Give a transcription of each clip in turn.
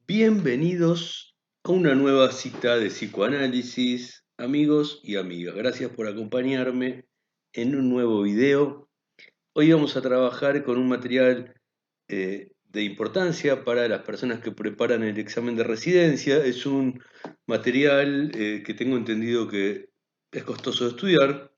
Bienvenidos a una nueva cita de psicoanálisis, amigos y amigas. Gracias por acompañarme en un nuevo video. Hoy vamos a trabajar con un material de importancia para las personas que preparan el examen de residencia. Es un material que tengo entendido que es costoso de estudiar,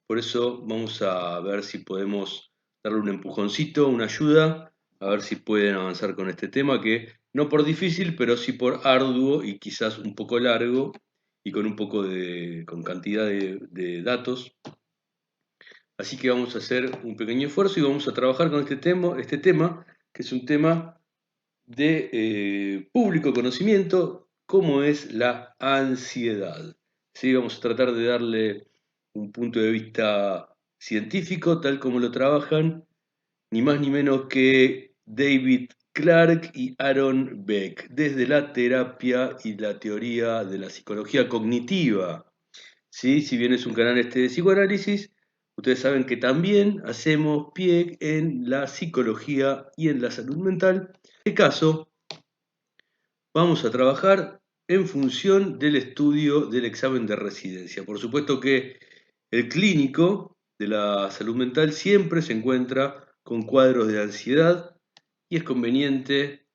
por eso vamos a ver si podemos darle un empujoncito, una ayuda, a ver si pueden avanzar con este tema que no por difícil, pero sí por arduo y quizás un poco largo y con un poco con cantidad de datos. Así que vamos a hacer un pequeño esfuerzo y vamos a trabajar con este tema que es un tema de público conocimiento, como es la ansiedad. ¿Sí? Vamos a tratar de darle un punto de vista científico, tal como lo trabajan ni más ni menos que David Clark y Aaron Beck, desde la terapia y la teoría de la psicología cognitiva. ¿Sí? Si bien es un canal de psicoanálisis, ustedes saben que también hacemos pie en la psicología y en la salud mental. En este caso, vamos a trabajar en función del estudio del examen de residencia. Por supuesto que el clínico de la salud mental siempre se encuentra con cuadros de ansiedad y es conveniente,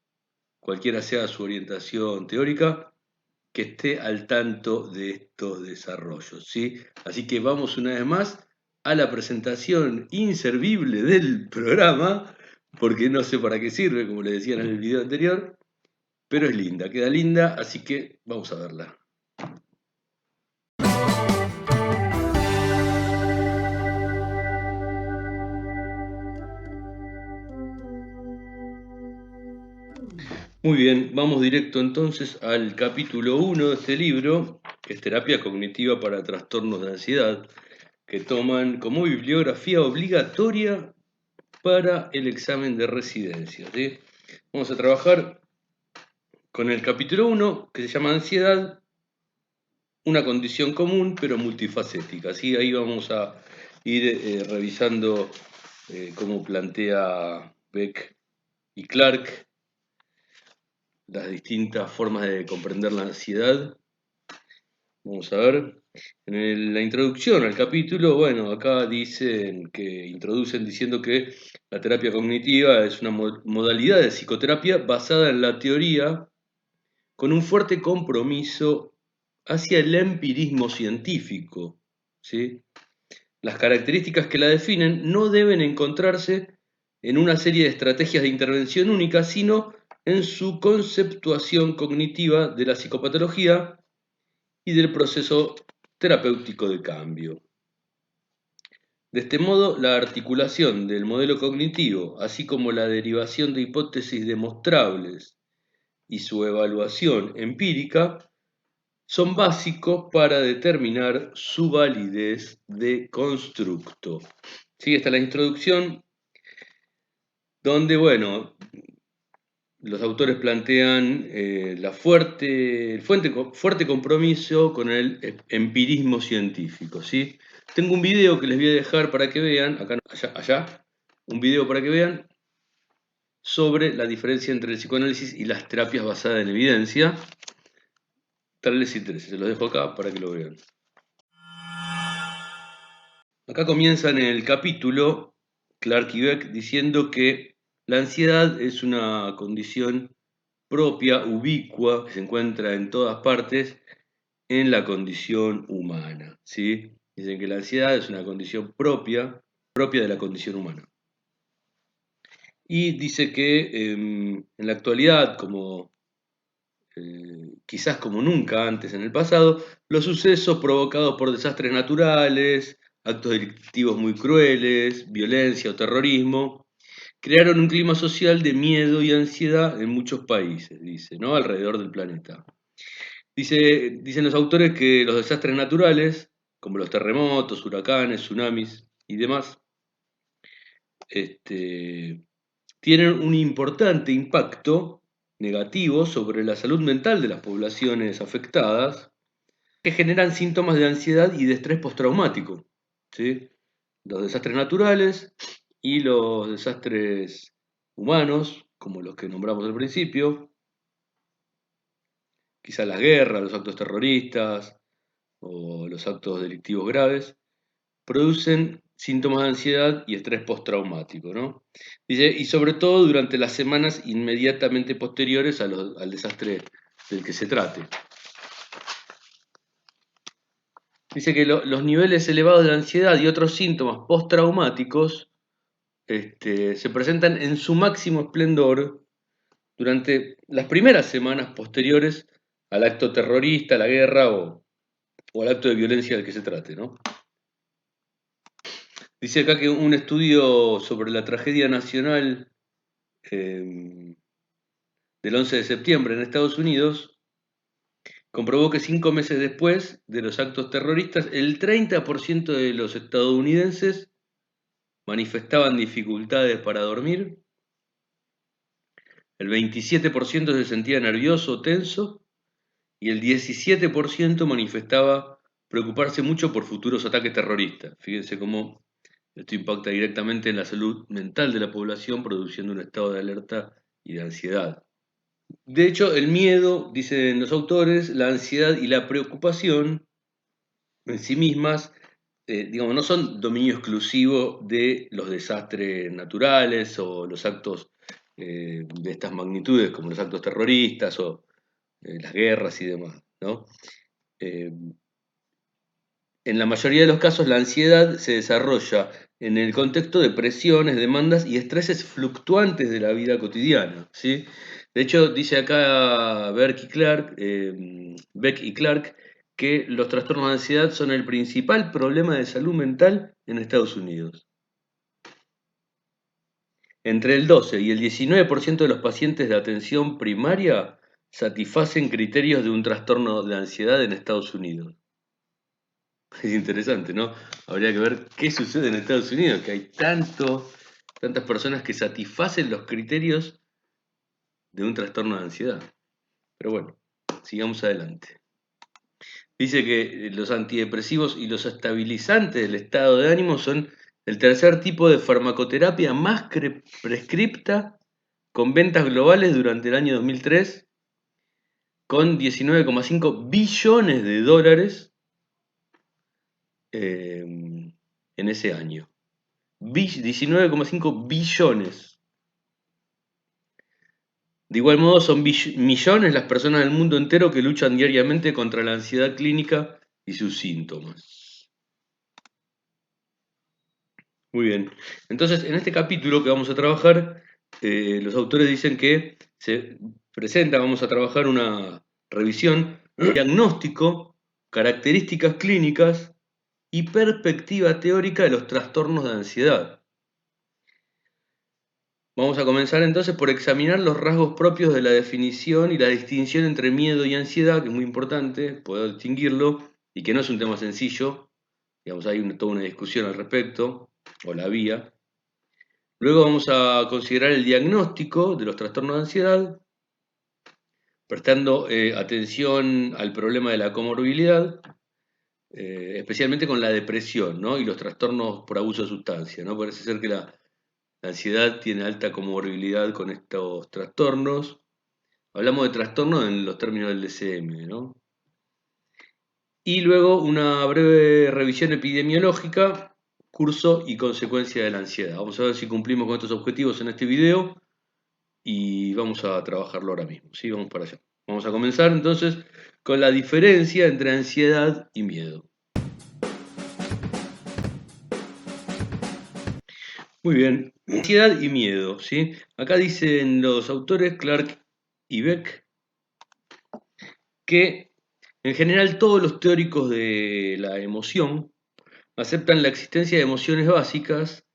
cualquiera sea su orientación teórica, que esté al tanto de estos desarrollos, ¿sí? Así que vamos una vez más a la presentación inservible del programa, porque no sé para qué sirve, como les decía en el video anterior, pero es linda, queda linda, así que vamos a verla. Muy bien, vamos directo entonces al capítulo 1 de este libro, que es Terapia Cognitiva para Trastornos de Ansiedad, que toman como bibliografía obligatoria para el examen de residencia, ¿sí? Vamos a trabajar con el capítulo 1, que se llama Ansiedad, una condición común pero multifacética, ¿sí? Ahí vamos a ir revisando cómo plantea Beck y Clark las distintas formas de comprender la ansiedad. Vamos a ver. En la introducción al capítulo, bueno, acá introducen diciendo que la terapia cognitiva es una modalidad de psicoterapia basada en la teoría con un fuerte compromiso hacia el empirismo científico, ¿sí? Las características que la definen no deben encontrarse en una serie de estrategias de intervención únicas, sino en su conceptuación cognitiva de la psicopatología y del proceso terapéutico de cambio. De este modo, la articulación del modelo cognitivo, así como la derivación de hipótesis demostrables y su evaluación empírica, son básicos para determinar su validez de constructo. Sigue esta la introducción, donde, bueno, los autores plantean el fuerte compromiso con el empirismo científico, ¿sí? Tengo un video que les voy a dejar para que vean, acá, allá, un video para que vean sobre la diferencia entre el psicoanálisis y las terapias basadas en evidencia. Tal les interese, se los dejo acá para que lo vean. Acá comienza en el capítulo Clark y Beck diciendo que la ansiedad es una condición propia, ubicua, que se encuentra en todas partes en la condición humana, ¿sí? Dicen que la ansiedad es una condición propia de la condición humana. Y dice que en la actualidad, quizás como nunca antes en el pasado, los sucesos provocados por desastres naturales, actos delictivos muy crueles, violencia o terrorismo, crearon un clima social de miedo y ansiedad en muchos países, dice, ¿no? Alrededor del planeta. Dicen los autores que los desastres naturales, como los terremotos, huracanes, tsunamis y demás, tienen un importante impacto negativo sobre la salud mental de las poblaciones afectadas, que generan síntomas de ansiedad y de estrés postraumático, ¿sí? Los desastres naturales y los desastres humanos, como los que nombramos al principio, quizá las guerras, los actos terroristas o los actos delictivos graves, producen síntomas de ansiedad y estrés postraumático, ¿no? Dice, y sobre todo durante las semanas inmediatamente posteriores al desastre del que se trate. Dice que los niveles elevados de ansiedad y otros síntomas postraumáticos se presentan en su máximo esplendor durante las primeras semanas posteriores al acto terrorista, a la guerra o al acto de violencia del que se trate, ¿no? Dice acá que un estudio sobre la tragedia nacional del 11 de septiembre en Estados Unidos comprobó que 5 meses después de los actos terroristas, el 30% de los estadounidenses manifestaban dificultades para dormir, el 27% se sentía nervioso o tenso y el 17% manifestaba preocuparse mucho por futuros ataques terroristas. Fíjense cómo esto impacta directamente en la salud mental de la población, produciendo un estado de alerta y de ansiedad. De hecho, el miedo, dicen los autores, la ansiedad y la preocupación en sí mismas, digamos, no son dominio exclusivo de los desastres naturales o los actos de estas magnitudes, como los actos terroristas o las guerras y demás, ¿no? Eh, en la mayoría de los casos, la ansiedad se desarrolla en el contexto de presiones, demandas y estreses fluctuantes de la vida cotidiana, ¿sí? De hecho, dice acá Beck y Clark que los trastornos de ansiedad son el principal problema de salud mental en Estados Unidos. Entre el 12 y el 19% de los pacientes de atención primaria satisfacen criterios de un trastorno de ansiedad en Estados Unidos. Es interesante, ¿no? Habría que ver qué sucede en Estados Unidos, que hay tantas personas que satisfacen los criterios de un trastorno de ansiedad. Pero bueno, sigamos adelante. Dice que los antidepresivos y los estabilizantes del estado de ánimo son el tercer tipo de farmacoterapia más prescripta con ventas globales durante el año 2003, con 19,5 billones de dólares en ese año. 19,5 billones. De igual modo, son millones las personas del mundo entero que luchan diariamente contra la ansiedad clínica y sus síntomas. Muy bien. Entonces, en este capítulo que vamos a trabajar, los autores dicen que se presenta, vamos a trabajar una revisión, diagnóstico, características clínicas y perspectiva teórica de los trastornos de ansiedad. Vamos a comenzar entonces por examinar los rasgos propios de la definición y la distinción entre miedo y ansiedad, que es muy importante poder distinguirlo y que no es un tema sencillo. Digamos, hay toda una discusión al respecto, o la había. Luego vamos a considerar el diagnóstico de los trastornos de ansiedad, prestando atención al problema de la comorbilidad, especialmente con la depresión, ¿no? Y los trastornos por abuso de sustancias, ¿no? Parece ser que la ansiedad tiene alta comorbilidad con estos trastornos. Hablamos de trastornos en los términos del DSM, ¿no? Y luego una breve revisión epidemiológica, curso y consecuencia de la ansiedad. Vamos a ver si cumplimos con estos objetivos en este video y vamos a trabajarlo ahora mismo, ¿sí? Vamos para allá. Vamos a comenzar entonces con la diferencia entre ansiedad y miedo. Muy bien, ansiedad y miedo, ¿sí? Acá dicen los autores Clark y Beck que en general todos los teóricos de la emoción aceptan la existencia de emociones básicas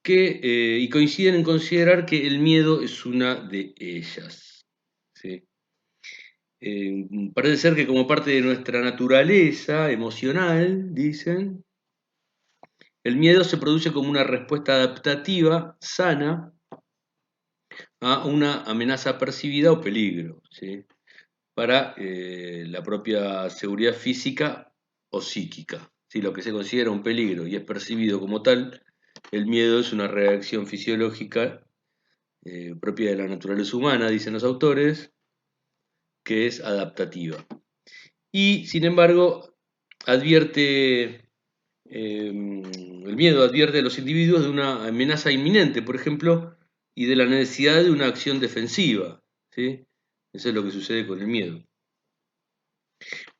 y coinciden en considerar que el miedo es una de ellas, ¿sí? Parece ser que como parte de nuestra naturaleza emocional, dicen, el miedo se produce como una respuesta adaptativa sana a una amenaza percibida o peligro, ¿sí? Para la propia seguridad física o psíquica. Si lo que se considera un peligro y es percibido como tal, el miedo es una reacción fisiológica propia de la naturaleza humana, dicen los autores, que es adaptativa. Y, sin embargo, el miedo advierte a los individuos de una amenaza inminente, por ejemplo, y de la necesidad de una acción defensiva, ¿sí? Eso es lo que sucede con el miedo.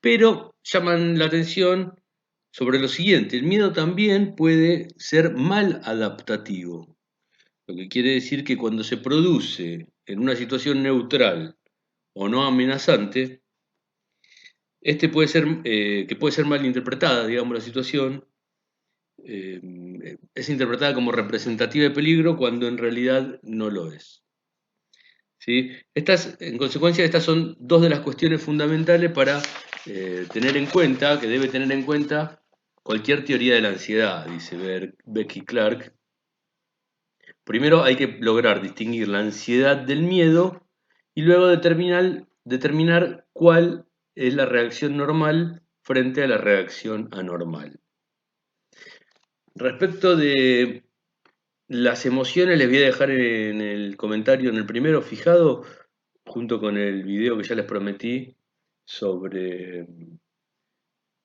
Pero llaman la atención sobre lo siguiente: el miedo también puede ser mal adaptativo, lo que quiere decir que cuando se produce en una situación neutral o no amenazante, que puede ser mal interpretada, digamos, la situación, eh, es interpretada como representativa de peligro cuando en realidad no lo es. ¿Sí? En consecuencia, estas son dos de las cuestiones fundamentales para tener en cuenta, que debe tener en cuenta cualquier teoría de la ansiedad, dice Becky Clark. Primero hay que lograr distinguir la ansiedad del miedo y luego determinar cuál es la reacción normal frente a la reacción anormal. Respecto de las emociones, les voy a dejar en el comentario, en el primero fijado, junto con el video que ya les prometí sobre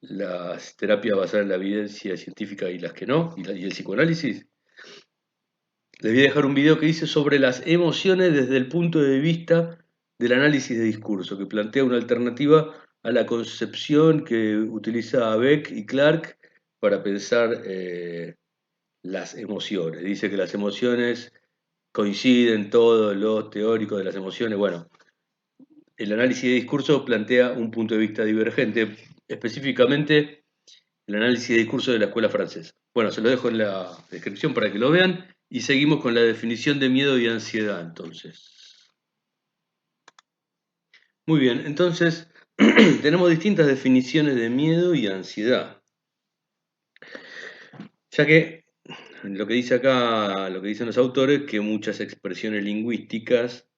las terapias basadas en la evidencia científica y las que no, y el psicoanálisis. Les voy a dejar un video que hice sobre las emociones desde el punto de vista del análisis de discurso, que plantea una alternativa a la concepción que utiliza Beck y Clark para pensar las emociones. Dice que las emociones coinciden, todos los teóricos de las emociones. Bueno, el análisis de discurso plantea un punto de vista divergente, específicamente el análisis de discurso de la escuela francesa. Bueno, se lo dejo en la descripción para que lo vean y seguimos con la definición de miedo y ansiedad, entonces. Muy bien, entonces tenemos distintas definiciones de miedo y ansiedad. Ya que lo que dice acá, lo que dicen los autores, que muchas expresiones lingüísticas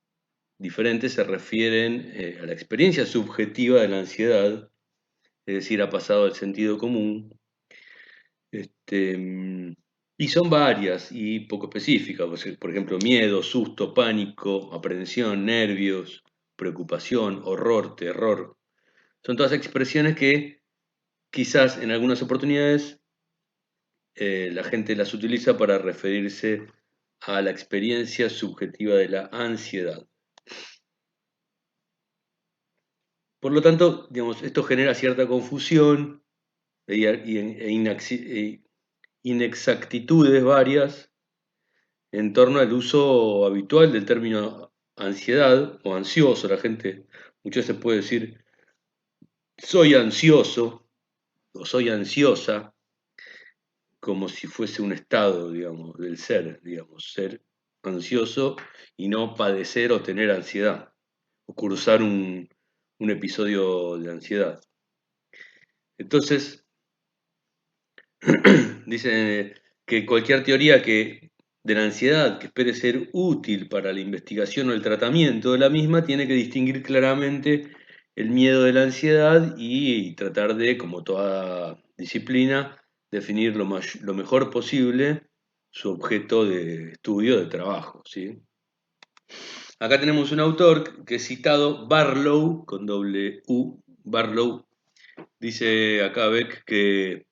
diferentes se refieren a la experiencia subjetiva de la ansiedad, es decir, ha pasado al sentido común. Y son varias y poco específicas, por ejemplo, miedo, susto, pánico, aprensión, nervios, preocupación, horror, terror. Son todas expresiones que quizás en algunas oportunidades la gente las utiliza para referirse a la experiencia subjetiva de la ansiedad. Por lo tanto, digamos, esto genera cierta confusión e inexactitudes varias en torno al uso habitual del término ansiedad o ansioso. La gente muchas veces puede decir soy ansioso o soy ansiosa como si fuese un estado, digamos, del ser, digamos, ser ansioso y no padecer o tener ansiedad o cursar un episodio de ansiedad. Entonces, dice que cualquier teoría de la ansiedad que espere ser útil para la investigación o el tratamiento de la misma tiene que distinguir claramente el miedo de la ansiedad y tratar de, como toda disciplina, definir lo mejor posible su objeto de estudio, de trabajo, ¿sí? Acá tenemos un autor que es citado, Barlow, con doble U, Barlow. Dice acá Beck que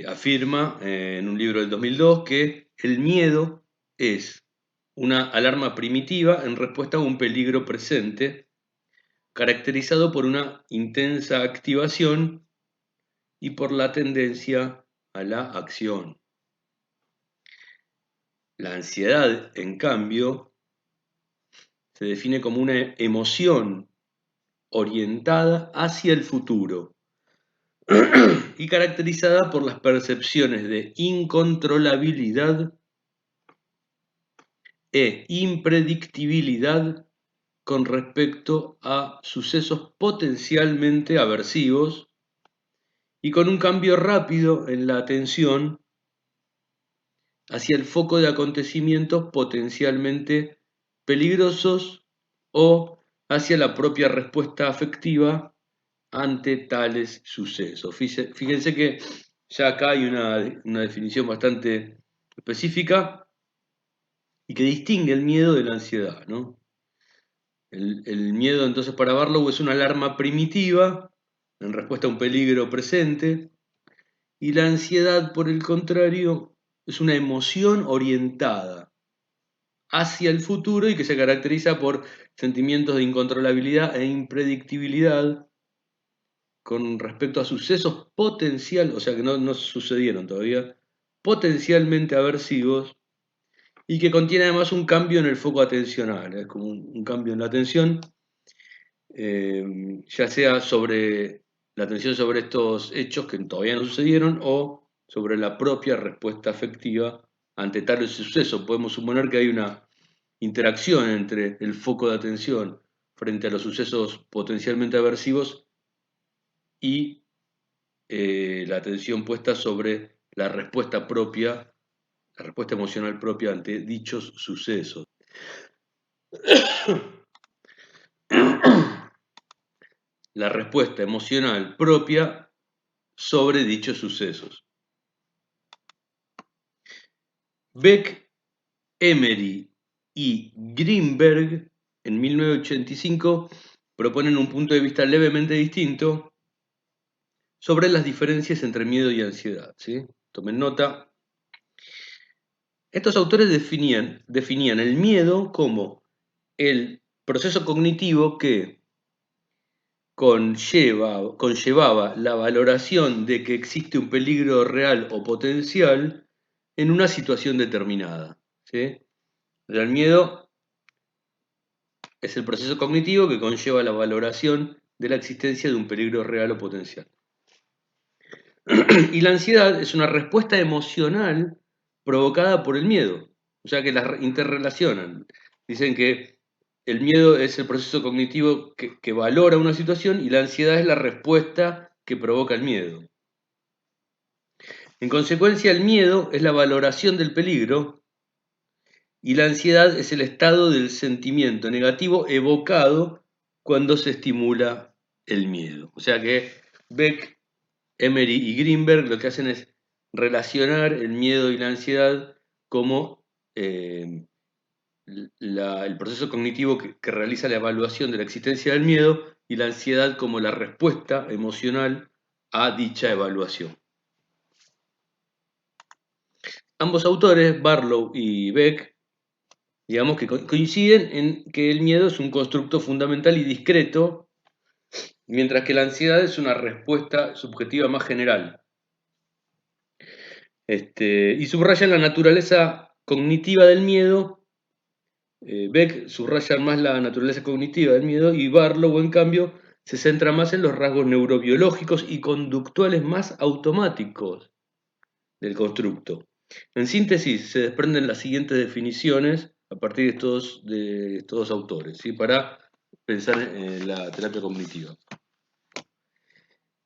afirma en un libro del 2002 que el miedo es una alarma primitiva en respuesta a un peligro presente, caracterizado por una intensa activación y por la tendencia a la acción. La ansiedad, en cambio, se define como una emoción orientada hacia el futuro y caracterizada por las percepciones de incontrolabilidad e impredictibilidad con respecto a sucesos potencialmente aversivos y con un cambio rápido en la atención hacia el foco de acontecimientos potencialmente peligrosos o hacia la propia respuesta afectiva ante tales sucesos. Fíjense que ya acá hay una definición bastante específica y que distingue el miedo de la ansiedad, ¿no? El miedo, entonces, para Barlow es una alarma primitiva en respuesta a un peligro presente, y la ansiedad, por el contrario, es una emoción orientada hacia el futuro y que se caracteriza por sentimientos de incontrolabilidad e impredictibilidad con respecto a sucesos o sea que no sucedieron todavía, potencialmente aversivos, y que contiene además un cambio en el foco atencional, es como un cambio en la atención, ya sea sobre la atención sobre estos hechos que todavía no sucedieron o sobre la propia respuesta afectiva ante tales sucesos. Podemos suponer que hay una interacción entre el foco de atención frente a los sucesos potencialmente aversivos y la atención puesta sobre la respuesta propia, la respuesta emocional propia ante dichos sucesos. La respuesta emocional propia sobre dichos sucesos. Beck, Emery y Greenberg en 1985 proponen un punto de vista levemente distinto sobre las diferencias entre miedo y ansiedad. ¿Sí? Tomen nota. Estos autores definían el miedo como el proceso cognitivo que conllevaba la valoración de que existe un peligro real o potencial en una situación determinada. ¿Sí? El miedo es el proceso cognitivo que conlleva la valoración de la existencia de un peligro real o potencial. Y la ansiedad es una respuesta emocional provocada por el miedo. O sea que las interrelacionan. Dicen que el miedo es el proceso cognitivo que valora una situación y la ansiedad es la respuesta que provoca el miedo. En consecuencia, el miedo es la valoración del peligro y la ansiedad es el estado del sentimiento negativo evocado cuando se estimula el miedo. O sea que Beck, Emery y Greenberg lo que hacen es relacionar el miedo y la ansiedad como el proceso cognitivo que realiza la evaluación de la existencia del miedo y la ansiedad como la respuesta emocional a dicha evaluación. Ambos autores, Barlow y Beck, digamos que coinciden en que el miedo es un constructo fundamental y discreto, mientras que la ansiedad es una respuesta subjetiva más general. Y subrayan la naturaleza cognitiva del miedo. Beck subraya más la naturaleza cognitiva del miedo y Barlow, en cambio, se centra más en los rasgos neurobiológicos y conductuales más automáticos del constructo. En síntesis, se desprenden las siguientes definiciones a partir de estos autores, ¿sí? Para pensar en la terapia cognitiva.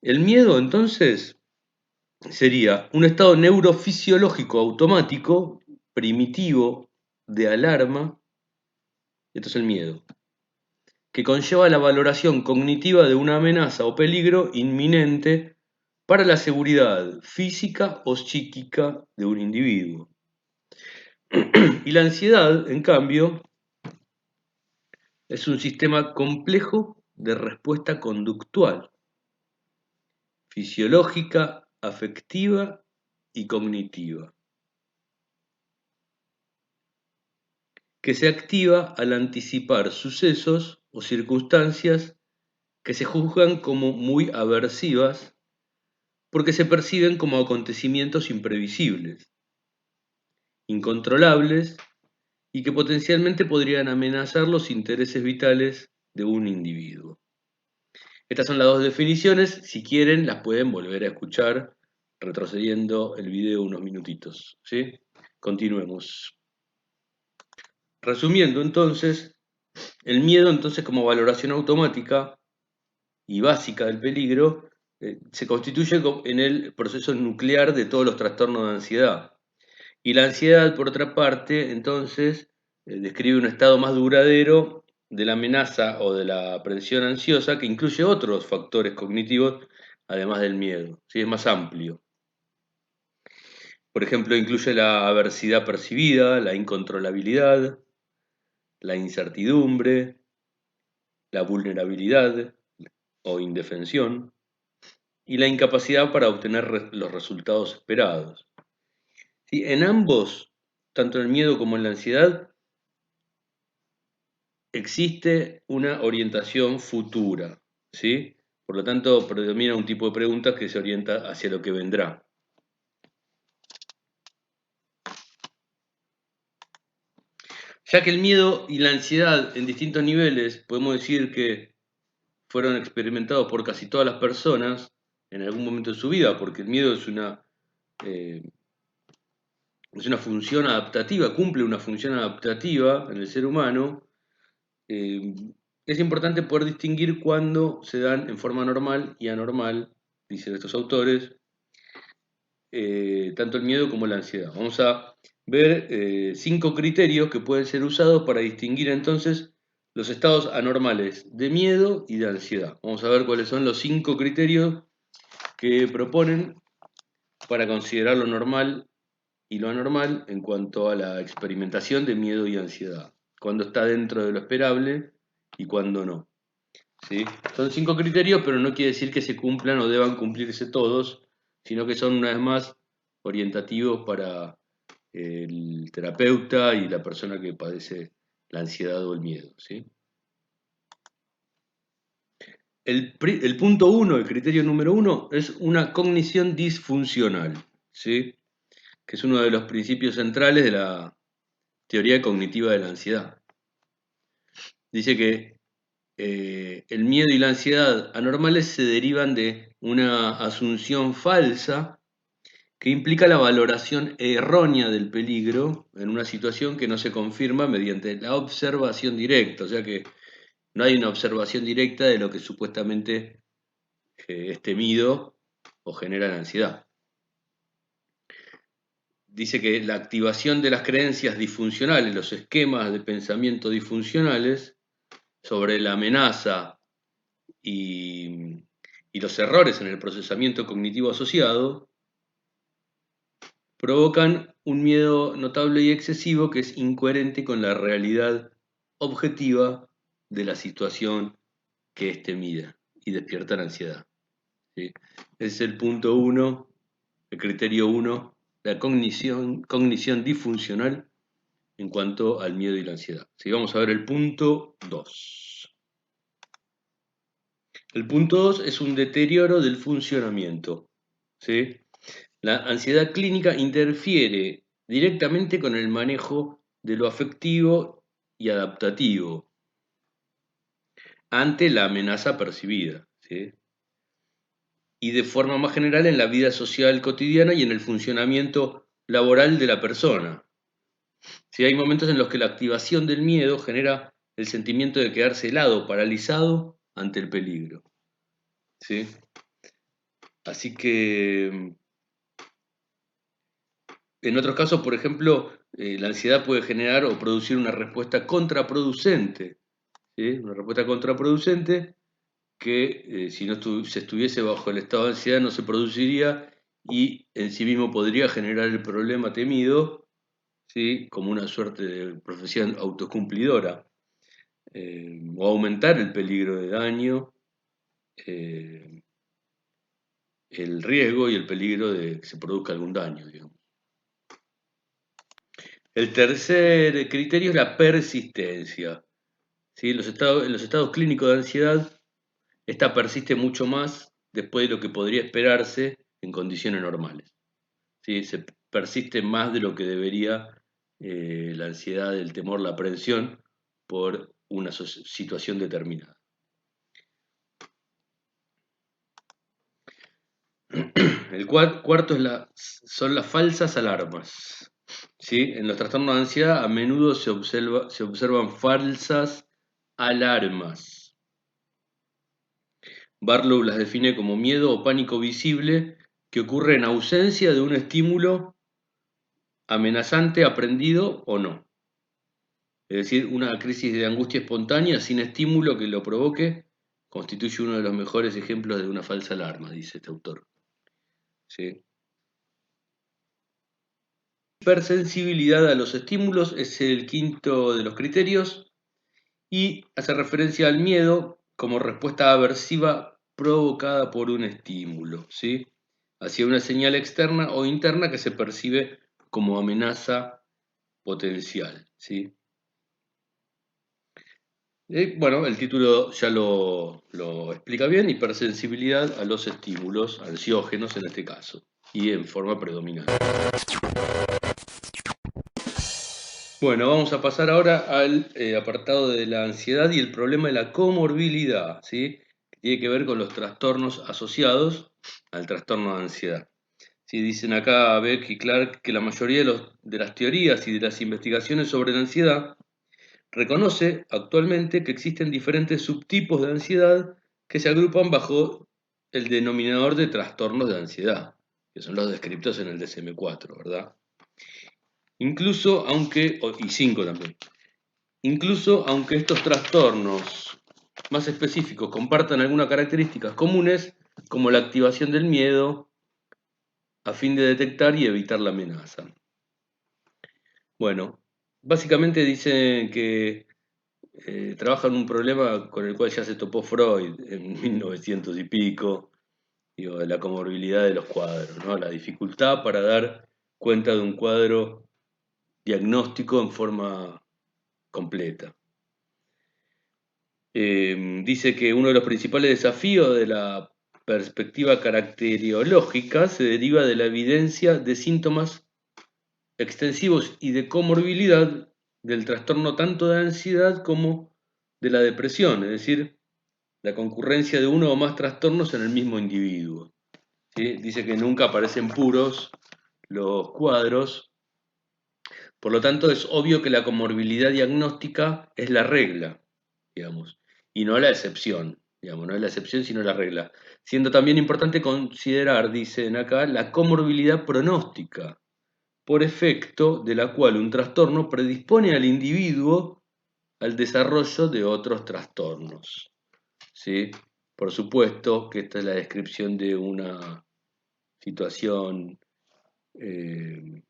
El miedo, entonces, sería un estado neurofisiológico automático, primitivo, de alarma, esto es el miedo, que conlleva la valoración cognitiva de una amenaza o peligro inminente para la seguridad física o psíquica de un individuo. Y la ansiedad, en cambio, es un sistema complejo de respuesta conductual, fisiológica, afectiva y cognitiva, que se activa al anticipar sucesos o circunstancias que se juzgan como muy aversivas porque se perciben como acontecimientos imprevisibles, incontrolables y que potencialmente podrían amenazar los intereses vitales de un individuo. Estas son las dos definiciones, si quieren las pueden volver a escuchar retrocediendo el video unos minutitos, ¿sí? Continuemos. Resumiendo entonces, el miedo entonces como valoración automática y básica del peligro se constituye en el proceso nuclear de todos los trastornos de ansiedad. Y la ansiedad, por otra parte, entonces, describe un estado más duradero de la amenaza o de la aprensión ansiosa que incluye otros factores cognitivos, además del miedo. ¿Sí? Es más amplio. Por ejemplo, incluye la aversidad percibida, la incontrolabilidad, la incertidumbre, la vulnerabilidad o indefensión y la incapacidad para obtener los resultados esperados. ¿Sí? En ambos, tanto en el miedo como en la ansiedad, existe una orientación futura, ¿sí? Por lo tanto, predomina un tipo de preguntas que se orienta hacia lo que vendrá. Ya que el miedo y la ansiedad en distintos niveles podemos decir que fueron experimentados por casi todas las personas en algún momento de su vida, porque el miedo eh, es una función adaptativa, cumple una función adaptativa en el ser humano. eh, es importante poder distinguir cuándo se dan en forma normal y anormal, dicen estos autores, tanto el miedo como la ansiedad. Vamos a ver 5 criterios que pueden ser usados para distinguir entonces los estados anormales de miedo y de ansiedad. Vamos a ver cuáles son los 5 criterios que proponen para considerar lo normal y lo anormal en cuanto a la experimentación de miedo y ansiedad. Cuándo está dentro de lo esperable y cuándo no. ¿Sí? Son 5 criterios, pero no quiere decir que se cumplan o deban cumplirse todos, sino que son una vez más orientativos para el terapeuta y la persona que padece la ansiedad o el miedo. ¿Sí? El punto 1, el criterio número 1, es una cognición disfuncional, ¿sí? Que es uno de los principios centrales de la teoría cognitiva de la ansiedad. Dice que el miedo y la ansiedad anormales se derivan de una asunción falsa que implica la valoración errónea del peligro en una situación que no se confirma mediante la observación directa, o sea que no hay una observación directa de lo que supuestamente es temido o genera la ansiedad. Dice que la activación de las creencias disfuncionales, los esquemas de pensamiento disfuncionales sobre la amenaza y, y los errores en el procesamiento cognitivo asociado, provocan un miedo notable y excesivo que es incoherente con la realidad objetiva de la situación que es temida y despierta la ansiedad. ¿Sí? Ese es el punto 1, el criterio 1, la cognición disfuncional en cuanto al miedo y la ansiedad. ¿Sí? Vamos a ver el punto 2. El punto 2 es un deterioro del funcionamiento. ¿Sí? La ansiedad clínica interfiere directamente con el manejo de lo afectivo y adaptativo ante la amenaza percibida, ¿sí? Y de forma más general en la vida social cotidiana y en el funcionamiento laboral de la persona. ¿Sí? Hay momentos en los que la activación del miedo genera el sentimiento de quedarse helado, paralizado ante el peligro. ¿Sí? Así que en otros casos, por ejemplo, la ansiedad puede generar o producir una respuesta contraproducente, ¿sí? Una respuesta contraproducente que si no se estuviese bajo el estado de ansiedad no se produciría y en sí mismo podría generar el problema temido, ¿sí? Como una suerte de profesión autocumplidora, o aumentar el peligro de daño, eh, el riesgo y el peligro de que se produzca algún daño, digamos. El tercer criterio es la persistencia. ¿Sí? En los estados clínicos de ansiedad, esta persiste mucho más después de lo que podría esperarse en condiciones normales. ¿Sí? Se persiste más de lo que debería la ansiedad, el temor, la aprensión por una situación determinada. El cuarto son las falsas alarmas. ¿Sí? En los trastornos de ansiedad a menudo se observan falsas alarmas. Barlow las define como miedo o pánico visible que ocurre en ausencia de un estímulo amenazante aprendido o no. Es decir, una crisis de angustia espontánea sin estímulo que lo provoque constituye uno de los mejores ejemplos de una falsa alarma, dice este autor. ¿Sí? Hipersensibilidad a los estímulos es el quinto de los criterios y hace referencia al miedo como respuesta aversiva provocada por un estímulo, ¿sí? Hacia una señal externa o interna que se percibe como amenaza potencial, ¿sí? Bueno, el título ya lo explica bien: hipersensibilidad a los estímulos ansiógenos en este caso, y en forma predominante. Bueno, vamos a pasar ahora al apartado de la ansiedad y el problema de la comorbilidad, ¿sí? Que tiene que ver con los trastornos asociados al trastorno de ansiedad. Sí, dicen acá Beck y Clark que la mayoría de las teorías y de las investigaciones sobre la ansiedad reconoce actualmente que existen diferentes subtipos de ansiedad que se agrupan bajo el denominador de trastornos de ansiedad, que son los descritos en el DSM-4, ¿verdad? Incluso aunque, y 5 también, incluso aunque estos trastornos más específicos compartan algunas características comunes, como la activación del miedo, a fin de detectar y evitar la amenaza. Bueno, básicamente dicen que trabajan un problema con el cual ya se topó Freud en 1900 y pico, digo, de la comorbilidad de los cuadros, ¿no? La dificultad para dar cuenta de un cuadro diagnóstico en forma completa. Dice que uno de los principales desafíos de la perspectiva caracteriológica se deriva de la evidencia de síntomas extensivos y de comorbilidad del trastorno tanto de ansiedad como de la depresión, es decir, la concurrencia de uno o más trastornos en el mismo individuo, ¿sí? Dice que nunca aparecen puros los cuadros, por lo tanto es obvio que la comorbilidad diagnóstica es la regla, digamos, y no la excepción, digamos, no es la excepción sino la regla, siendo también importante considerar, dicen acá, la comorbilidad pronóstica, por efecto de la cual un trastorno predispone al individuo al desarrollo de otros trastornos, ¿sí? Por supuesto que esta es la descripción de una situación eh,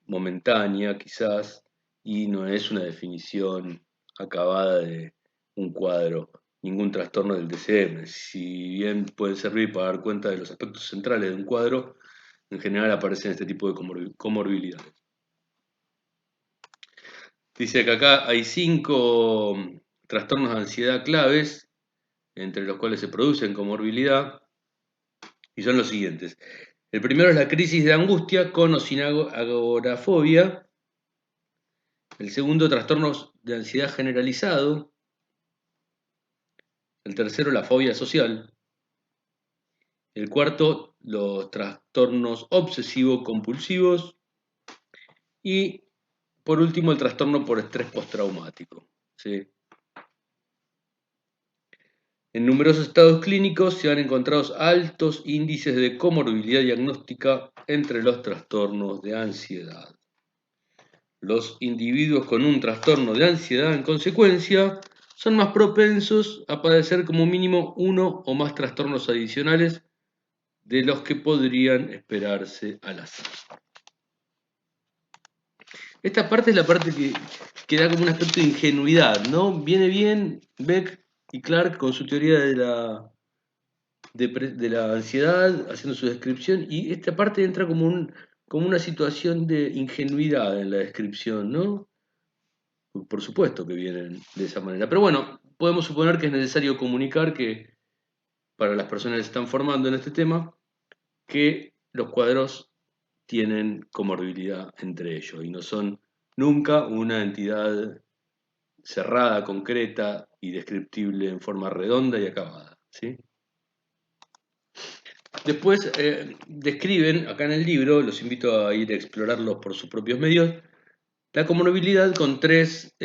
momentánea, quizás, y no es una definición acabada de un cuadro, ningún trastorno del DCM. Si bien pueden servir para dar cuenta de los aspectos centrales de un cuadro, en general aparecen este tipo de comorbilidades. Dice que acá hay 5 trastornos de ansiedad claves, entre los cuales se producen comorbilidad, y son los siguientes. El primero es la crisis de angustia con o sin agorafobia. El segundo, trastornos de ansiedad generalizado. El tercero, la fobia social. El cuarto, los trastornos obsesivo-compulsivos. Y por último, el trastorno por estrés postraumático, ¿sí? En numerosos estados clínicos se han encontrado altos índices de comorbilidad diagnóstica entre los trastornos de ansiedad. Los individuos con un trastorno de ansiedad, en consecuencia, son más propensos a padecer como mínimo uno o más trastornos adicionales de los que podrían esperarse al azar. Esta parte es la parte que da como un aspecto de ingenuidad, ¿no? Viene bien Beck y Clark con su teoría de la ansiedad, haciendo su descripción, y esta parte entra como una situación de ingenuidad en la descripción, ¿no? Por supuesto que vienen de esa manera. Pero bueno, podemos suponer que es necesario comunicar que, para las personas que se están formando en este tema, que los cuadros tienen comorbilidad entre ellos y no son nunca una entidad cerrada, concreta y descriptible en forma redonda y acabada, ¿sí? Después describen acá en el libro, los invito a ir a explorarlos por sus propios medios, la comorbilidad con 3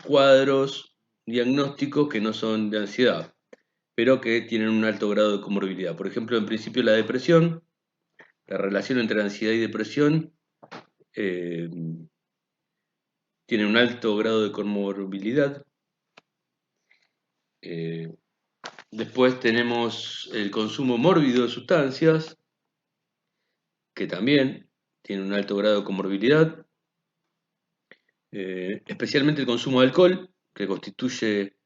cuadros diagnósticos que no son de ansiedad, pero que tienen un alto grado de comorbilidad. Por ejemplo, en principio la depresión, la relación entre ansiedad y depresión eh, tiene un alto grado de comorbilidad. Eh, Después tenemos el consumo mórbido de sustancias, que también tiene un alto grado de comorbilidad. Especialmente el consumo de alcohol, que constituye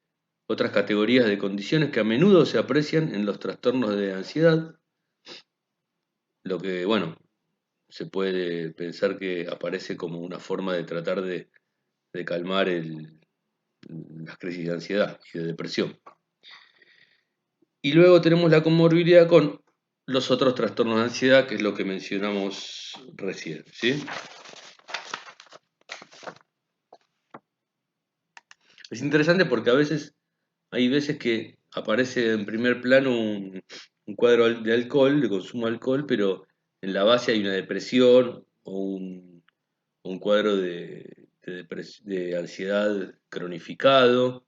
otras categorías de condiciones que a menudo se aprecian en los trastornos de ansiedad, lo que, bueno, se puede pensar que aparece como una forma de tratar de calmar las crisis de ansiedad y de depresión. Y luego tenemos la comorbilidad con los otros trastornos de ansiedad, que es lo que mencionamos recién, ¿sí? Es interesante porque hay veces que aparece en primer plano un cuadro de alcohol, de consumo de alcohol, pero en la base hay una depresión o un cuadro de ansiedad cronificado.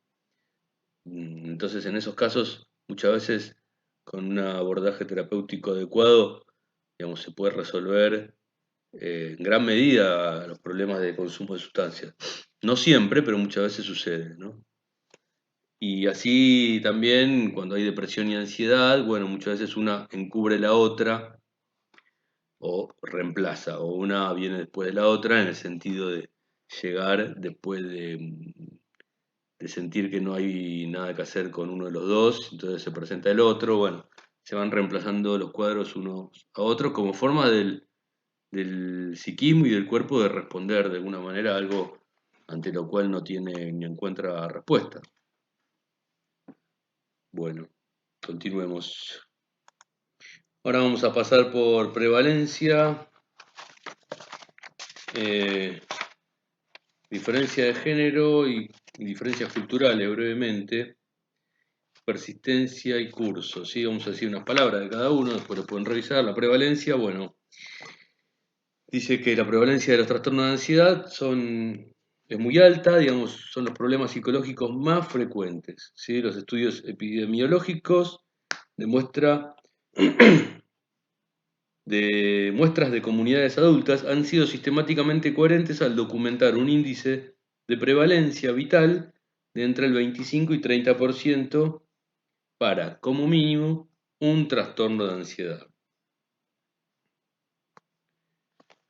Entonces, en esos casos, muchas veces con un abordaje terapéutico adecuado, digamos, se puede resolver en gran medida los problemas de consumo de sustancias. No siempre, pero muchas veces sucede, ¿no? Y así también cuando hay depresión y ansiedad, bueno, muchas veces una encubre la otra o reemplaza, o una viene después de la otra en el sentido de llegar después de sentir que no hay nada que hacer con uno de los dos, entonces se presenta el otro, bueno, se van reemplazando los cuadros unos a otros como forma del psiquismo y del cuerpo de responder de alguna manera a algo ante lo cual no tiene ni encuentra respuesta. Bueno, continuemos. Ahora vamos a pasar por prevalencia, eh, diferencia de género y diferencias culturales brevemente, persistencia y curso. ¿Sí? Vamos a decir unas palabras de cada uno, después lo pueden revisar. La prevalencia, bueno, dice que la prevalencia de los trastornos de ansiedad es muy alta, digamos, son los problemas psicológicos más frecuentes. ¿Sí? Los estudios epidemiológicos demuestran de muestras de comunidades adultas han sido sistemáticamente coherentes al documentar un índice de prevalencia vital de entre el 25 y 30% para, como mínimo, un trastorno de ansiedad.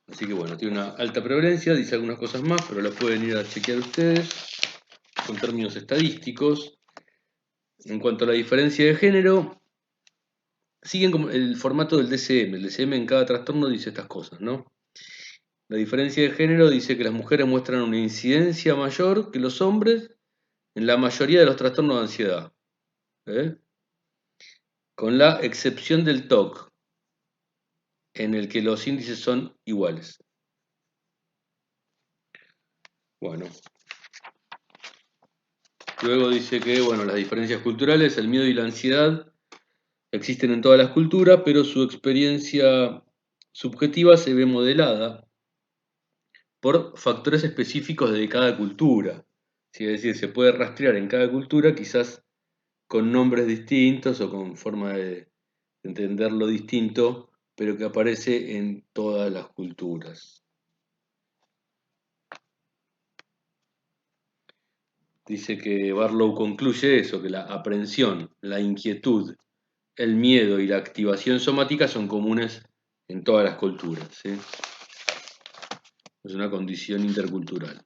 Así que bueno, tiene una alta prevalencia, dice algunas cosas más, pero las pueden ir a chequear ustedes con términos estadísticos. En cuanto a la diferencia de género, siguen como el formato del DSM. El DSM en cada trastorno dice estas cosas, ¿no? La diferencia de género dice que las mujeres muestran una incidencia mayor que los hombres en la mayoría de los trastornos de ansiedad, ¿eh? Con la excepción del TOC, en el que los índices son iguales. Bueno, luego dice que bueno, las diferencias culturales, el miedo y la ansiedad existen en todas las culturas, pero su experiencia subjetiva se ve modelada por factores específicos de cada cultura. ¿Sí? Es decir, se puede rastrear en cada cultura, quizás con nombres distintos o con forma de entenderlo distinto, pero que aparece en todas las culturas. Dice que Barlow concluye eso, que la aprensión, la inquietud, el miedo y la activación somática son comunes en todas las culturas, ¿sí? Es una condición intercultural.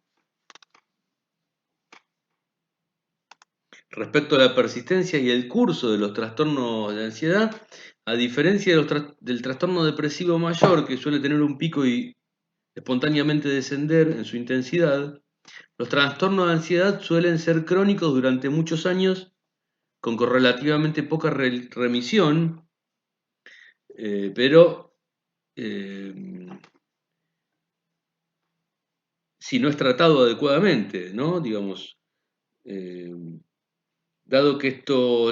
Respecto a la persistencia y el curso de los trastornos de ansiedad, a diferencia del trastorno depresivo mayor, que suele tener un pico y espontáneamente descender en su intensidad, los trastornos de ansiedad suelen ser crónicos durante muchos años, con relativamente poca remisión, pero si no es tratado adecuadamente, ¿no? Digamos, eh, dado que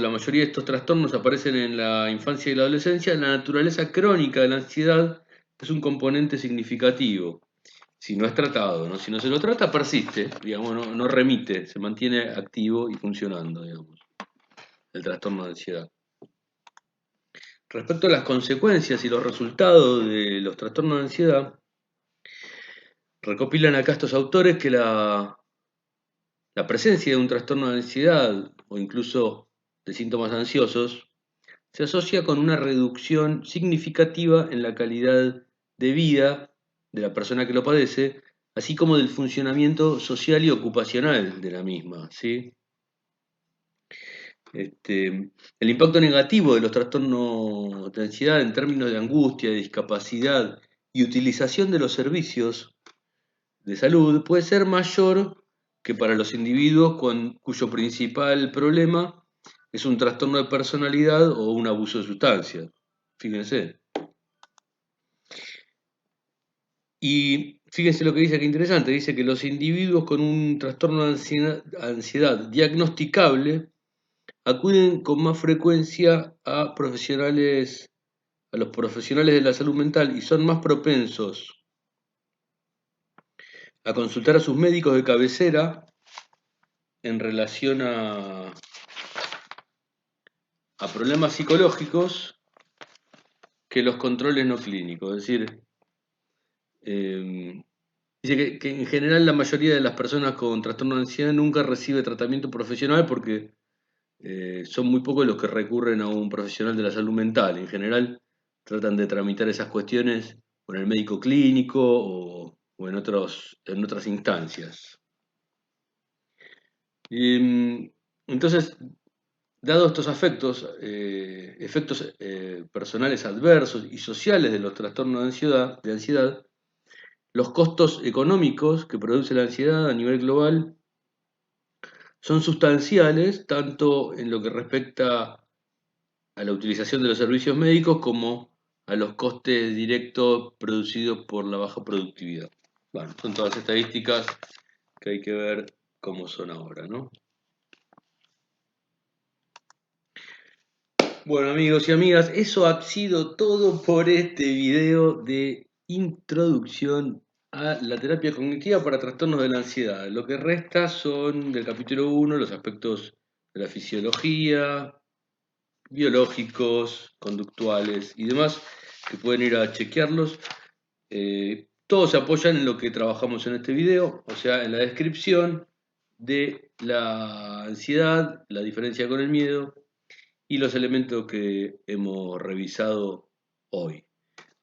la mayoría de estos trastornos aparecen en la infancia y la adolescencia, la naturaleza crónica de la ansiedad es un componente significativo. Si no es tratado, ¿no? Si no se lo trata, persiste, digamos, no remite, se mantiene activo y funcionando, digamos, el trastorno de ansiedad. Respecto a las consecuencias y los resultados de los trastornos de ansiedad, recopilan acá estos autores que la presencia de un trastorno de ansiedad o incluso de síntomas ansiosos se asocia con una reducción significativa en la calidad de vida de la persona que lo padece, así como del funcionamiento social y ocupacional de la misma, ¿sí? El impacto negativo de los trastornos de ansiedad en términos de angustia, discapacidad y utilización de los servicios de salud puede ser mayor que para los individuos cuyo principal problema es un trastorno de personalidad o un abuso de sustancias. Fíjense. Y fíjense lo que dice, que interesante, dice que los individuos con un trastorno de ansiedad diagnosticable acuden con más frecuencia a los profesionales de la salud mental y son más propensos a consultar a sus médicos de cabecera en relación a problemas psicológicos que los controles no clínicos. Es decir, dice que en general la mayoría de las personas con trastorno de ansiedad nunca recibe tratamiento profesional porque son muy pocos los que recurren a un profesional de la salud mental. En general tratan de tramitar esas cuestiones con el médico clínico o en otras instancias. Entonces, dados estos efectos personales adversos y sociales de los trastornos de ansiedad, los costos económicos que produce la ansiedad a nivel global son sustanciales, tanto en lo que respecta a la utilización de los servicios médicos como a los costes directos producidos por la baja productividad. Bueno, son todas estadísticas que hay que ver cómo son ahora, ¿no? Bueno, amigos y amigas, eso ha sido todo por este video de introducción a la terapia cognitiva para trastornos de la ansiedad. Lo que resta son, del capítulo 1, los aspectos de la fisiología, biológicos, conductuales y demás, que pueden ir a chequearlos. Todos se apoyan en lo que trabajamos en este video, o sea, en la descripción de la ansiedad, la diferencia con el miedo y los elementos que hemos revisado hoy.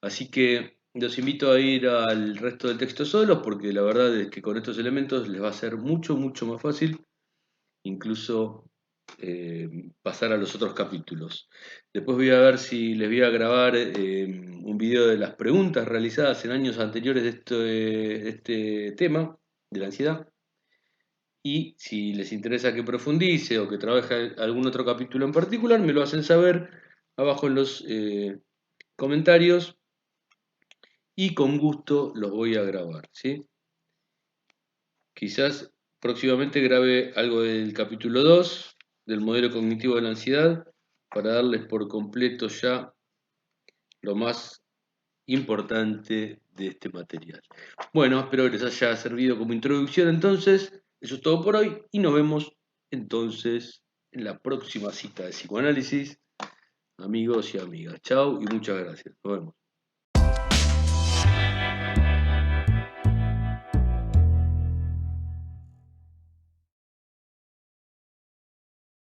Así que los invito a ir al resto del texto solos, porque la verdad es que con estos elementos les va a ser mucho, mucho más fácil, incluso pasar a los otros capítulos. Después voy a ver si les voy a grabar un video de las preguntas realizadas en años anteriores de este tema, de la ansiedad. Y si les interesa que profundice o que trabaje algún otro capítulo en particular, me lo hacen saber abajo en los comentarios y con gusto los voy a grabar, ¿sí? Quizás próximamente grabe algo del capítulo 2 del modelo cognitivo de la ansiedad para darles por completo ya lo más importante de este material. Bueno, espero que les haya servido como introducción entonces. Eso es todo por hoy y nos vemos entonces en la próxima cita de psicoanálisis, amigos y amigas. Chao y muchas gracias. Nos vemos.